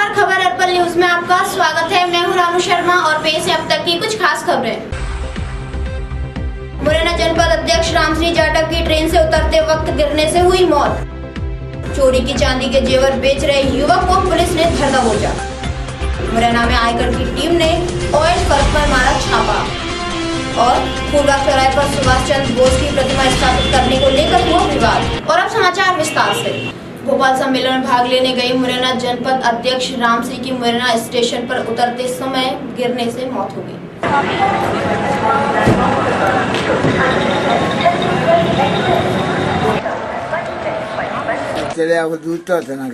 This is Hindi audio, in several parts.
नमस्कार, खबर अर्पण न्यूज में आपका स्वागत है। मैं हूं रानू शर्मा और पेश है अब तक की कुछ खास खबरें। मुरैना जनपद अध्यक्ष रामश्री जाटव की ट्रेन से उतरते वक्त गिरने से हुई मौत। चोरी की चांदी के जेवर बेच रहे युवक को पुलिस ने धर दबोचा। मुरैना में आयकर की टीम ने ऑयल फर्क पर मारा छापा और फूलबाग चौराहे पर सुभाष चंद्र बोस की प्रतिमा स्थापित करने को लेकर हुआ विवाद। और अब समाचार विस्तार से। भोपाल सम्मेलन में भाग लेने गई मुरैना जनपद अध्यक्ष रामश्री की मुरैना स्टेशन पर उतरते समय गिरने से मौत हो गई। चले आपको दूध तो था ना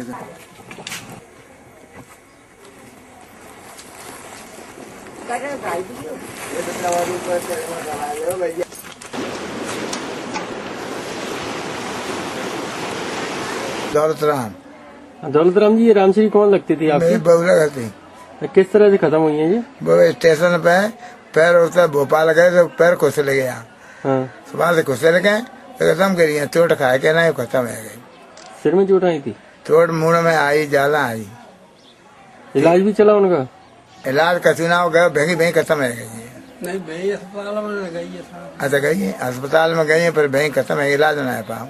दौलत राम जी, ये रामश्री कौन लगती थी आपकी? मेरी बबुला करती। किस तरह से खत्म हुई है जी? वो स्टेशन पे पैर उठता भोपाल गए तो पैर खुसले गया। हाँ। सुबह से खुसले गए खत्म करिए, चोट खाए के नहीं खत्म है गई। सिर में चोट आई थी? चोट मुंह में आई, जाला आई। इलाज भी चला उनका? इलाज कचुना हो गया, भैंगी भैंग खत्म है गई। नहीं भाई अस्पताल में गई है। अच्छा गई है, अस्पताल में गई है पर भैंग खत्म है, इलाज नहीं पाओ।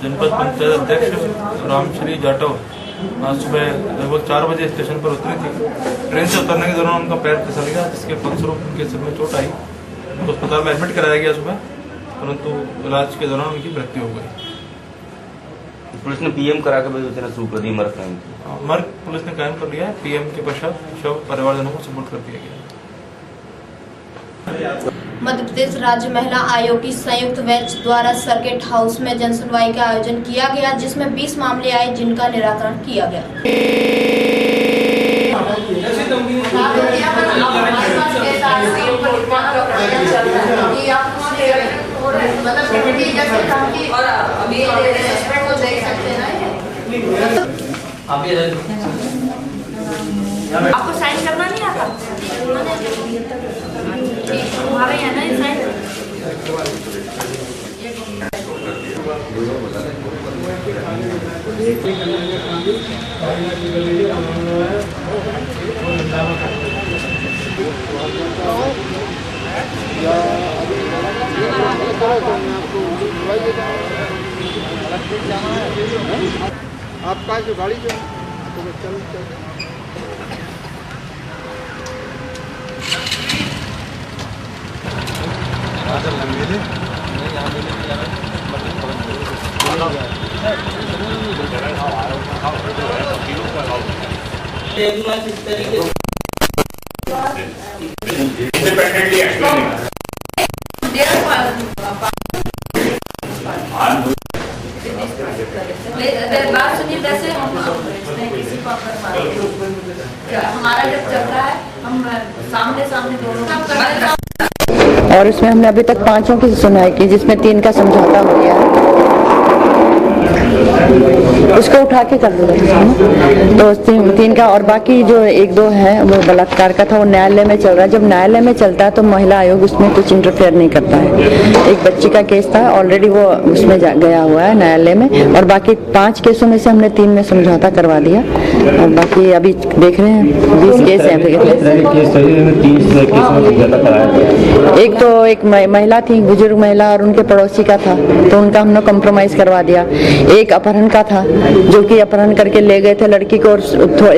जनपद पंचायत अध्यक्ष रामश्री जाटव आज सुबह लगभग 4 बजे स्टेशन पर उतरी थी। ट्रेन से उतरने के दौरान उनका पैर फिसल गया, जिसके फलस्वरूप उनके सिर में चोट आई। तो अस्पताल में एडमिट कराया गया सुबह, परंतु इलाज के दौरान उनकी मृत्यु हो गई। पुलिस ने पीएम करा के शुरू कर दी मर्ग। मर्ग पुलिस ने कायम कर लिया है। पीएम के पश्चात शव परिवारजनों को सुपुर्द कर दिया गया। मध्य प्रदेश राज्य महिला आयोग की संयुक्त बेंच द्वारा सर्किट हाउस में जनसुनवाई का आयोजन किया गया, जिसमें 20 मामले आए जिनका निराकरण किया गया। आपको साइन करना नहीं आता? हमारे यहाँ ना साइन। आपका जो गाड़ी जो चल बात सुनिए, वैसे हम किसी को हमारा जब चल रहा है हम सामने दोनों और इसमें हमने अभी तक 5 की सुनवाई की, जिसमें 3 का समझौता हो गया है। उसको उठा के कर दो तो 3 का, और बाकी जो 1-2 है वो बलात्कार का था, वो न्यायालय में चल रहा है। जब न्यायालय में चलता है तो महिला आयोग उसमें कुछ इंटरफेयर नहीं करता है। एक बच्ची का केस था, ऑलरेडी वो उसमें गया हुआ है न्यायालय में, और बाकी 5 केसों में से हमने 3 में समझौता करवा दिया, और बाकी अभी देख रहे हैं 20 केस हैं। एक तो एक महिला थी, बुजुर्ग महिला, और उनके पड़ोसी का था, तो उनका हमने कॉम्प्रोमाइज करवा दिया। एक अपहरण का था, जो कि अपहरण करके ले गए थे लड़की को, और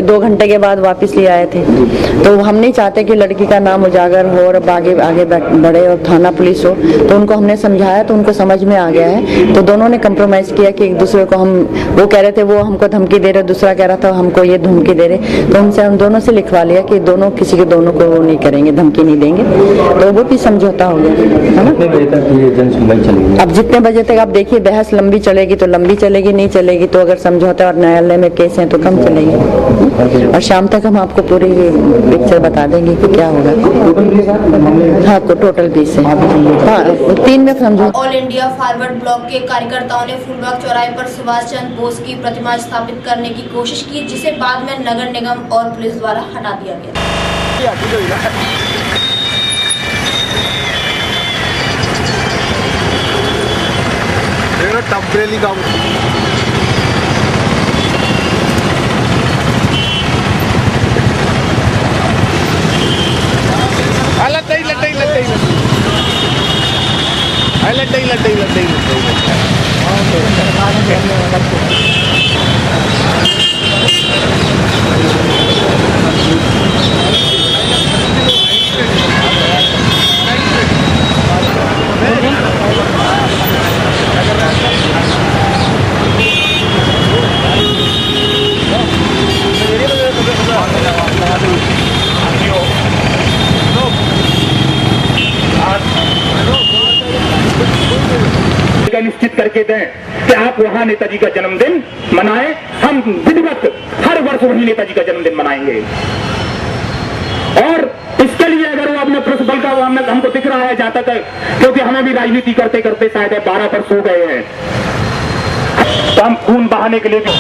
2 घंटे के बाद वापस ले आए थे। तो हम नहीं चाहते कि लड़की का नाम उजागर हो और आगे बढ़े और थाना पुलिस हो, तो उनको हमने समझाया तो उनको समझ में आ गया है। तो दोनों ने कॉम्प्रोमाइज किया कि एक दूसरे को वो कह रहे थे वो हमको धमकी दे रहे, दूसरा कह रहा था हमको ये धमकी दे रहे, तो उनसे हम दोनों से लिखवा लिया कि किसी के दोनों को वो नहीं करेंगे, धमकी नहीं देंगे, तो वो भी समझौता हो गया है ना। अब जितने बजे तक आप देखिए, बहस लंबी चलेगी तो लंबी चलेगी, नहीं चलेगी तो अगर समझौता और न्यायालय में केस है तो कम चलेगी। और शाम तक हम आपको पूरी पिक्चर बता देंगे कि क्या होगा। हाँ, टोटल 20 है। हाँ, 3 में समझौता। ऑल इंडिया फॉरवर्ड ब्लॉक के कार्यकर्ताओं ने फूलबाग चौराहे पर सुभाष चंद्र बोस की प्रतिमा स्थापित करने की कोशिश की, जिसे बाद में नगर निगम और पुलिस द्वारा हटा दिया गया। टेम्परेरी काम निश्चित करके दें कि आप वहां नेताजी का जन्मदिन मनाएं। हम विधिवत हर वर्ष वही नेताजी का जन्मदिन मनाएंगे। और इसके लिए अगर वो अपने पुरुष बल का हमको दिख रहा है जहां तक, क्योंकि हमें भी राजनीति करते करते शायद 12 वर्ष हो गए हैं, तो हम खून बहाने के लिए भी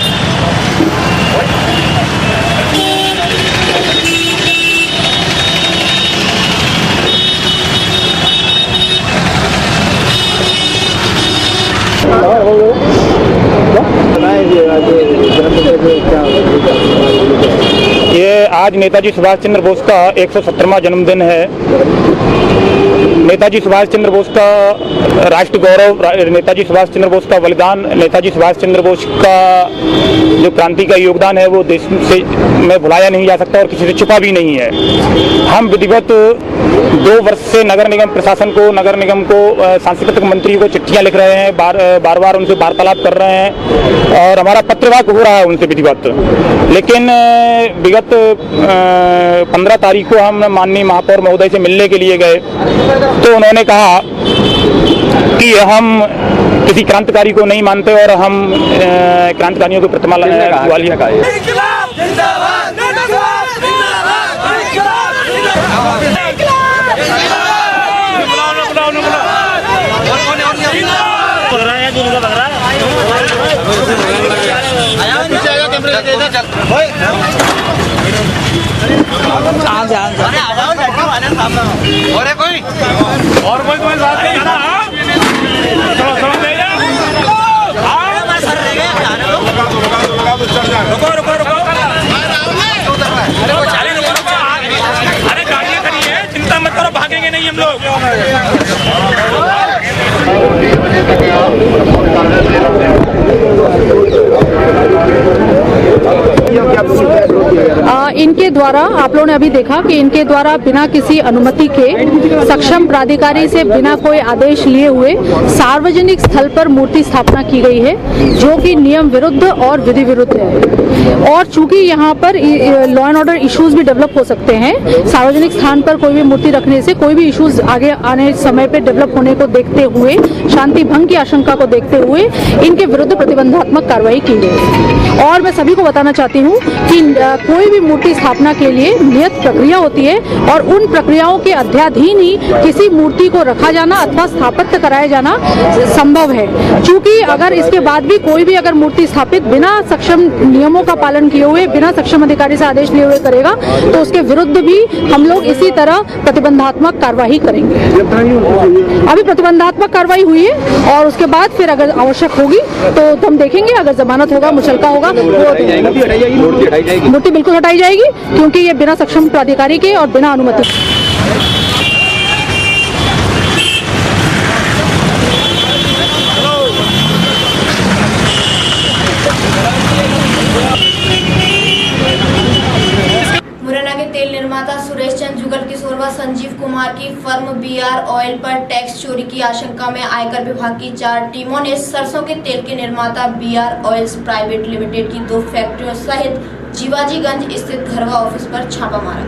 ये आज नेताजी सुभाष चंद्र बोस का 170वां जन्मदिन है। नेताजी सुभाष चंद्र बोस का राष्ट्र गौरव, नेताजी सुभाष चंद्र बोस का बलिदान, नेताजी सुभाष चंद्र बोस का जो क्रांति का योगदान है वो देश से में भुलाया नहीं जा सकता और किसी से छुपा भी नहीं है। हम विधिवत 2 वर्ष से नगर निगम प्रशासन को, नगर निगम को, सांस्कृतिक मंत्री को चिट्ठियां लिख रहे हैं, बार बार उनसे वार्तालाप कर रहे हैं और हमारा पत्रवार्ता हो रहा है उनसे विधिवत। लेकिन विगत 15 तारीख को हम माननीय महापौर महोदय से मिलने के लिए गए तो उन्होंने कहा कि हम किसी क्रांतिकारी को नहीं मानते और हम क्रांतिकारियों को प्रतिमा ग्वालियर का और कोई बात नहीं है ना। अरे गाड़ियाँ खड़ी है, चिंता मत करो, भागेंगे नहीं हम लोग। इनके द्वारा आप लोगों ने अभी देखा कि इनके द्वारा बिना किसी अनुमति के सक्षम प्राधिकारी से बिना कोई आदेश लिए हुए सार्वजनिक स्थल पर मूर्ति स्थापना की गई है, जो कि नियम विरुद्ध और विधि विरुद्ध है। और चूंकि यहाँ पर लॉ एंड ऑर्डर इश्यूज भी डेवलप हो सकते हैं, सार्वजनिक स्थान पर कोई भी मूर्ति रखने से कोई भी इश्यूज आगे आने समय पे डेवलप होने को देखते हुए, शांति भंग की आशंका को देखते हुए इनके विरुद्ध प्रतिबंधात्मक कार्रवाई की गई। और मैं सभी को बताना चाहती हूँ कि कोई भी मूर्ति स्थापना के लिए नियत प्रक्रिया होती है और उन प्रक्रियाओं के अध्याधीन ही किसी मूर्ति को रखा जाना अथवा स्थापित कराया जाना संभव है। चूंकि अगर इसके बाद भी कोई भी अगर मूर्ति स्थापित बिना सक्षम नियमों का पालन किए हुए, बिना सक्षम अधिकारी से आदेश लिए हुए करेगा तो उसके विरुद्ध भी हम लोग इसी तरह प्रतिबंधात्मक कार्रवाई करेंगे। अभी प्रतिबंधात्मक कार्रवाई हुई है और उसके बाद फिर अगर आवश्यक होगी तो हम देखेंगे, अगर जमानत होगा, मुचलका होगा, मूर्ति बिल्कुल हटाई जाएगी, क्योंकि ये बिना सक्षम प्राधिकारी के और बिना अनुमति। मुरैना के तेल निर्माता सुरेश चंद्र जुगल किशोर व संजीव कुमार की फर्म बीआर ऑयल पर टैक्स चोरी की आशंका में आयकर विभाग की 4 टीमों ने सरसों के तेल के निर्माता बीआर ऑयल्स प्राइवेट लिमिटेड की 2 फैक्ट्रियों सहित जीवाजीगंज स्थित घरवा ऑफिस पर छापा मारा।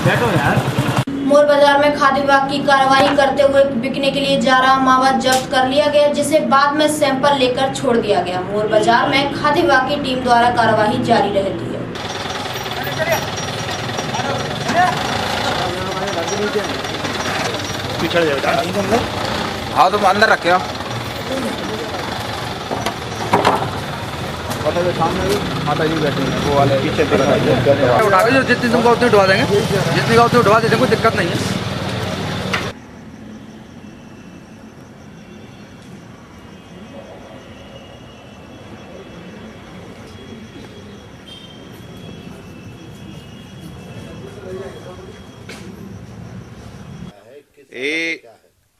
मोर बाजार में खाद्य विभाग की कार्रवाई करते हुए बिकने के लिए जा रहा मावा जब्त कर लिया गया, जिसे बाद में सैंपल लेकर छोड़ दिया गया। मोर बाजार में खाद्य विभाग की टीम द्वारा कार्रवाई जारी रहती है। हाँ तो अंदर रखे हो। माता जी बैठे हैं वो वाले पीछे उठा जो जितनी तुमको उतनी उठवा देंगे, जितनी का उतनी उठवा देंगे, कोई दिक्कत नहीं है।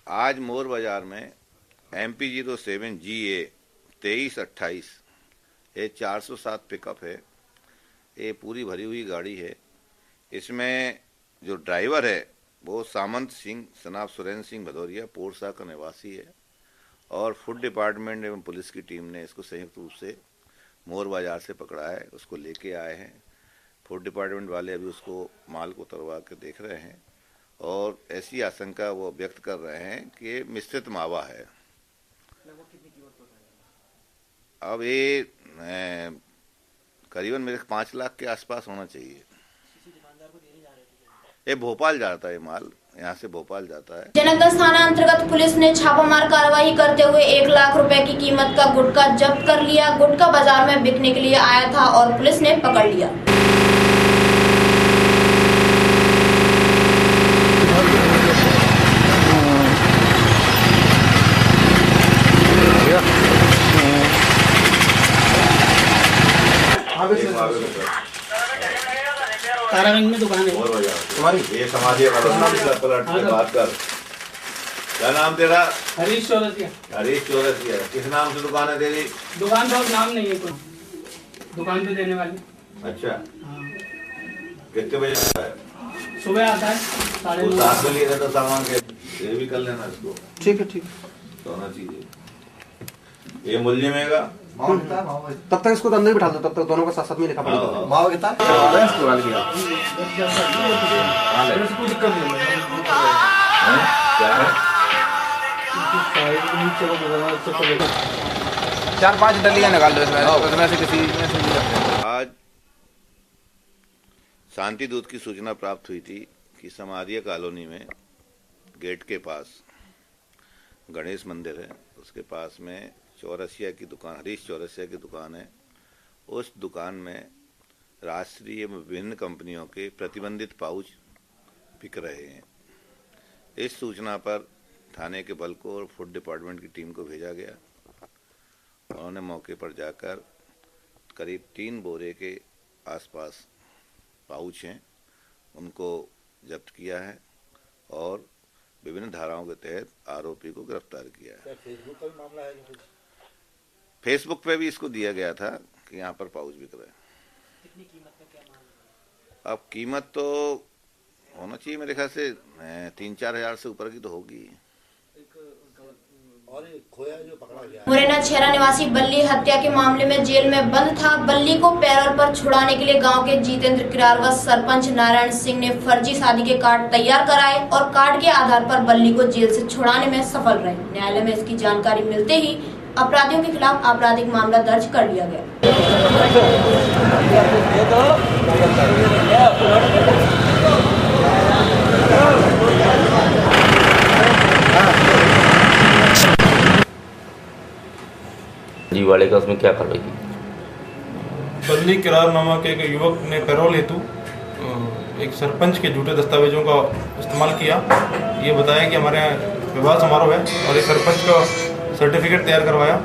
आज मोर बाजार में MP 07 GA 2328 ये 407 पिकअप है। ये पूरी भरी हुई गाड़ी है। इसमें जो ड्राइवर है वो सामंत सिंह सनाब सुरेंद्र सिंह भदौरिया पोरसा का निवासी है और फूड डिपार्टमेंट एवं पुलिस की टीम ने इसको संयुक्त रूप से मोर बाजार से पकड़ा है। उसको लेके आए हैं। फूड डिपार्टमेंट वाले अभी उसको माल को उतरवा के देख रहे हैं और ऐसी आशंका वो व्यक्त कर रहे हैं कि मिश्रित मावा है। अब ये करीबन मेरे 5 लाख के आसपास होना चाहिए। ये भोपाल जाता है, ये माल यहाँ से भोपाल जाता है। जनकगंज थाना अंतर्गत पुलिस ने छापामार कार्रवाई करते हुए 1 लाख रुपए की कीमत का गुटखा जब्त कर लिया। गुटखा बाजार में बिकने के लिए आया था और पुलिस ने पकड़ लिया। तारागंज में दुकान है तुम्हारी। ये समाधि बात कर। क्या नाम तेरा? हरीश चौरसिया। हरीश चौरसिया। किस नाम से दुकान है तेरी? दुकान का नाम नहीं है कोई, दुकान पे देने वाली। अच्छा, कितने बजे आता है? सुबह आता है 9:30। साथ में लिए तो सामान के ये भी कर लेना इसको। ठीक है, ठीक तो होना चाहिए। ये मूल्य में का तब तक इसको तो अंदर ही बिठा दो, तब तक दोनों का साथ में लिखा पड़ेगा। मावा कितना? कोई दिक्कत नहीं है। क्या है? 4-5 डलियां निकाल दो इसमें से किसी में से। आज शांति दूत की सूचना प्राप्त हुई थी कि समाधिया कॉलोनी में गेट के पास गणेश मंदिर है, उसके पास में चौरसिया की दुकान, हरीश चौरसिया की दुकान है। उस दुकान में राष्ट्रीय एवं विभिन्न कंपनियों के प्रतिबंधित पाउच बिक रहे हैं। इस सूचना पर थाने के बल को और फूड डिपार्टमेंट की टीम को भेजा गया। उन्होंने मौके पर जाकर करीब 3 बोरे के आसपास पाउच हैं, उनको जब्त किया है और विभिन्न धाराओं के तहत आरोपी को गिरफ्तार किया है। फेसबुक का भी मामला है? फेसबुक पे भी इसको दिया गया था कि यहाँ पर पाउच बिक रहे हैं। कितनी कीमत का क्या माल? अब कीमत तो होना चाहिए मेरे ख्याल से 3-4 हज़ार से ऊपर की तो होगी। और खोया जो पकड़ा गया मुरैना छेरा निवासी बल्ली हत्या के मामले में जेल में बंद था। बल्ली को पैरोल पर छुड़ाने के लिए गांव के जितेंद्र किरार व सरपंच नारायण सिंह ने फर्जी शादी के कार्ड तैयार कराए और कार्ड के आधार पर बल्ली को जेल से छुड़ाने में सफल रहे। न्यायालय में इसकी जानकारी मिलते ही अपराधियों के खिलाफ आपराधिक मामला दर्ज कर लिया गया। जी वाले का उसमें क्या कार्रवाई की? बल्ली किरार नामक एक युवक ने पैरोल हेतु एक सरपंच के झूठे दस्तावेजों का इस्तेमाल किया। ये बताया कि हमारे यहाँ विवाह समारोह है और एक सरपंच का सर्टिफिकेट तैयार करवाया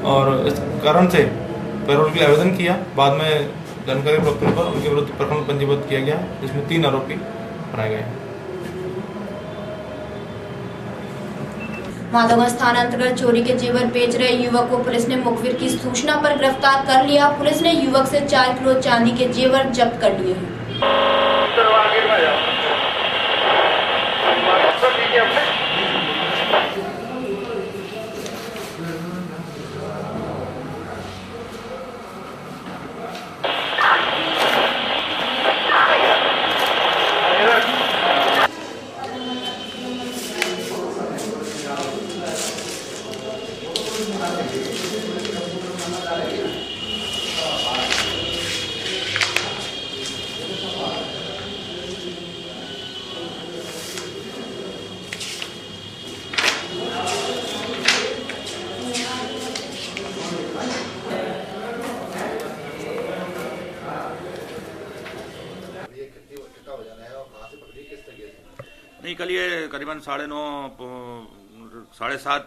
और इस कारण से पैरोल के लिए आवेदन किया। बाद में जानकारी प्राप्त होने पर उनके विरुद्ध प्रकरण पंजीबद्ध किया गया, जिसमें 3 आरोपी बनाए गए हैं। माधवगंज थाना अंतर्गत चोरी के जेवर बेच रहे युवक को पुलिस ने मुखबिर की सूचना पर गिरफ्तार कर लिया। पुलिस ने युवक से 4 किलो चांदी के जेवर जब्त कर लिए हैं। नहीं, कल ये करीबन 7:30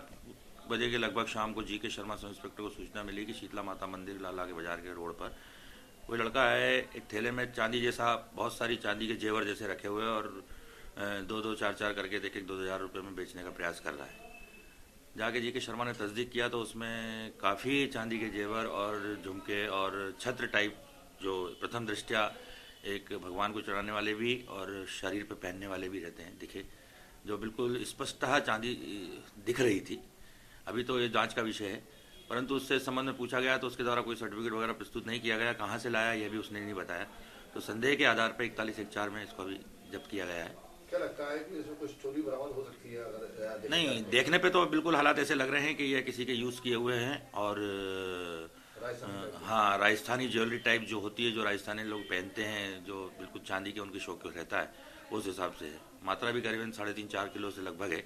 बजे के लगभग शाम को जी.के. शर्मा सब इंस्पेक्टर को सूचना मिली कि शीतला माता मंदिर लाला के बाजार के रोड पर कोई लड़का है, एक थैले में चांदी जैसा बहुत सारी चांदी के जेवर जैसे रखे हुए और 2-2, 4-4 करके देखे 2,000 रुपये में बेचने का प्रयास कर रहा है। जाके जी.के. शर्मा ने तस्दीक किया तो उसमें काफ़ी चांदी के जेवर और झुमके और छत्र टाइप जो प्रथम दृष्टया एक भगवान को चढ़ाने वाले भी और शरीर पे पहनने वाले भी रहते हैं दिखे, जो बिल्कुल स्पष्टतः चांदी दिख रही थी। अभी तो ये जांच का विषय है, परंतु उससे संबंध में पूछा गया तो उसके द्वारा कोई सर्टिफिकेट वगैरह प्रस्तुत नहीं किया गया। कहाँ से लाया यह भी उसने नहीं बताया। तो संदेह के आधार पर 4114 में इसको अभी जब्त किया गया है। क्या लगता है कि इसमें कुछ चोरी बरामद हो सकती है? अगर नहीं, देखने पे तो बिल्कुल हालात ऐसे लग रहे हैं कि यह किसी के यूज किए हुए हैं और हाँ, राजस्थानी ज्वेलरी टाइप जो होती है, जो राजस्थानी लोग पहनते हैं, जो बिल्कुल चांदी के उनके शौक रहता है, उस हिसाब से है। मात्रा भी करीबन 3.5-4 किलो से लगभग है।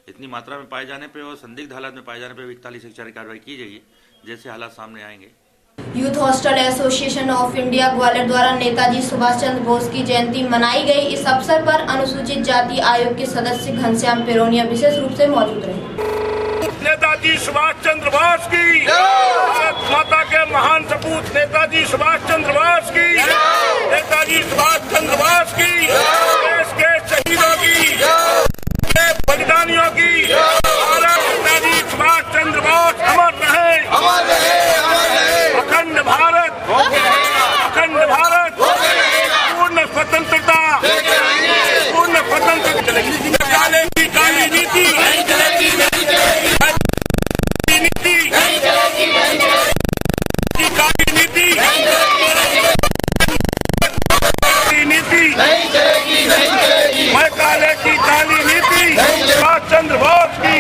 इतनी मात्रा में पाए जाने पे और संदिग्ध हालात में पाए जाने पे 4114 की कार्रवाई की जाएगी जैसे हालात सामने आएंगे। Youth hostel association of India Gwalior द्वारा नेताजी सुभाष चंद्र बोस की जयंती मनाई गई। इस अवसर पर अनुसूचित जाति आयोग के सदस्य घनश्याम पेरोनिया विशेष रूप से मौजूद रहे। नेताजी सुभाष चंद्र बोस की, भारत माता के महान सपूत नेताजी सुभाष चंद्र बोस की, नेताजी सुभाष चंद्र बोस की, देश के शहीदों की, बलिदानियों की, नेताजी सुभाष चंद्र बोस अमर रहे, अमर रहे, अमर रहे। अखंड भारत, अखंड भारत, पूर्ण स्वतंत्रता, पूर्ण स्वतंत्रता। काले की काली नीति नहीं चलेगी, नहीं चलेगी, नीति नहीं चलेगी, नहीं चलेगी, काली नीति नहीं चलेगी, नीति नहीं चलेगी, नहीं चलेगी। मैं काले की काली नीति सुभाष चंद्र बोस की।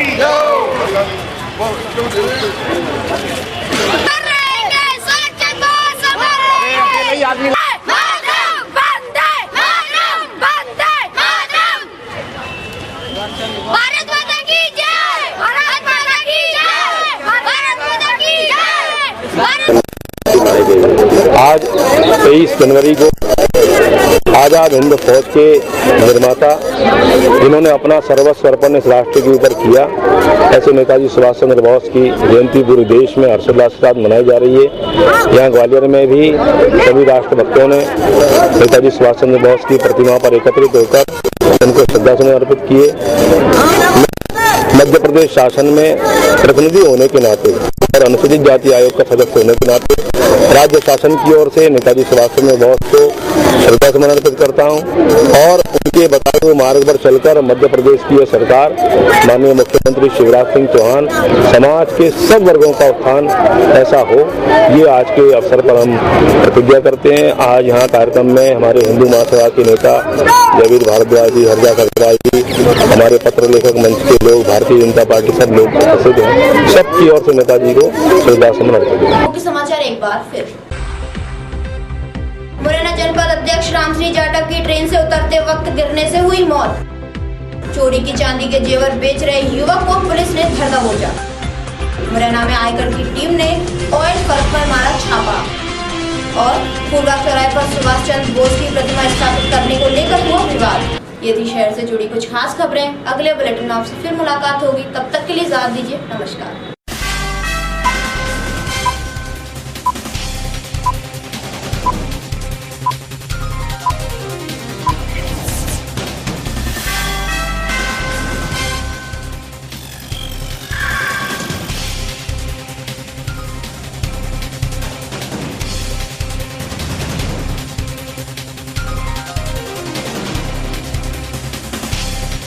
भारत माता की जय, भारत माता की जय, भारत माता की जय। आज 23 जनवरी को आजाद हिंद फौज के निर्माता जिन्होंने अपना सर्वस्व अर्पण इस राष्ट्र के ऊपर किया, ऐसे नेताजी सुभाष चंद्र बोस की जयंती पूरे देश में हर्षोल्लास के साथ मनाई जा रही है। यहाँ ग्वालियर में भी सभी राष्ट्रभक्तों ने नेताजी सुभाष चंद्र बोस की प्रतिमा पर एकत्रित होकर उनको श्रद्धासुमन अर्पित किए। मध्य प्रदेश शासन में प्रतिनिधि होने के नाते और अनुसूचित जाति आयोग का सदस्य होने के नाते राज्य शासन की ओर से नेताजी सुभाष चंद्र बोस को श्रद्धासुमन अर्पित करता हूं और उनके बताए हुए मार्ग पर चलकर मध्य प्रदेश की सरकार, माननीय मुख्यमंत्री शिवराज सिंह चौहान, समाज के सब वर्गों का उत्थान ऐसा हो, ये आज के अवसर पर हम प्रतिज्ञा करते हैं। आज यहाँ कार्यक्रम में हमारे हिंदू महासभा के नेता जयवीर भारद्वाज जी, हरजा खरसराज जी, हमारे पत्र लेखक मंच के लोग, भारतीय जनता पार्टी सब लोग उपस्थित हैं। सबकी ओर से नेताजी को श्रद्धासुमन अर्पित। मुख्य समाचार एक बार फिर। मुरैना जनपद अध्यक्ष रामश्री जाटव की ट्रेन से उतरते वक्त गिरने से हुई मौत। चोरी की चांदी के जेवर बेच रहे युवक को पुलिस ने धर दबोचा। मुरैना में आयकर की टीम ने ऑयल फर्क पर मारा छापा और फूलबाग चौराहे पर सुभाष चंद्र बोस की प्रतिमा स्थापित करने को लेकर हुआ विवाद। ये थी शहर से जुड़ी कुछ खास खबरें। अगले बुलेटिन में आपसे फिर मुलाकात होगी, तब तक के लिए इजाजत दीजिए। नमस्कार।